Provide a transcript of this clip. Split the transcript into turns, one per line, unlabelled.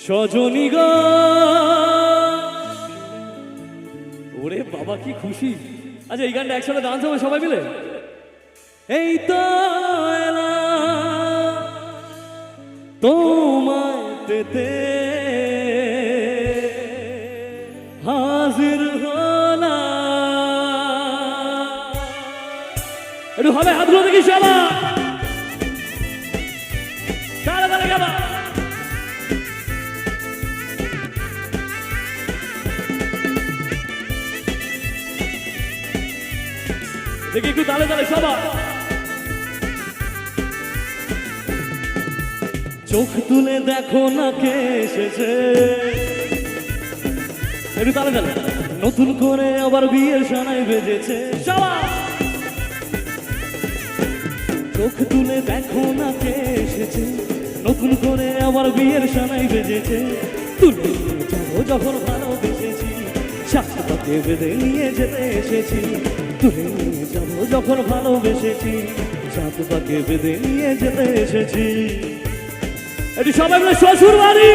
সজনী গো, ওরে বাবা কি খুশি। আচ্ছা এই গানটা একসাথে ডান্স হবে সবাই মিলে। এই তো এলাম তোমায় পেতে, হাজির হলাম। একটু হবে হাতগুলো দেখি সবাই, তারা তারা গাবা দেখি একটু তালে তালে সবাই। চোখ তুলে দেখো না কে এসেছে, একটু তালে তালে। নতুন করে আবার বিয়ের সানাই বেজেছে সবাই। চোখ তুলে দেখো না কে এসেছে, নতুন করে আবার বিয়ের সানাই বেজেছে। তুলে যাবো যখন ভালোবেসেছি, সাথে পাকে বেঁধে নিয়ে যেতে এসেছি। তুলে নিয়ে যাবো যখন ভালোবেসেছি, সাথে পাকে বেঁধে নিয়ে যেতে এসেছি। এটি সবাই মিলে শ্বশুর বাড়ি।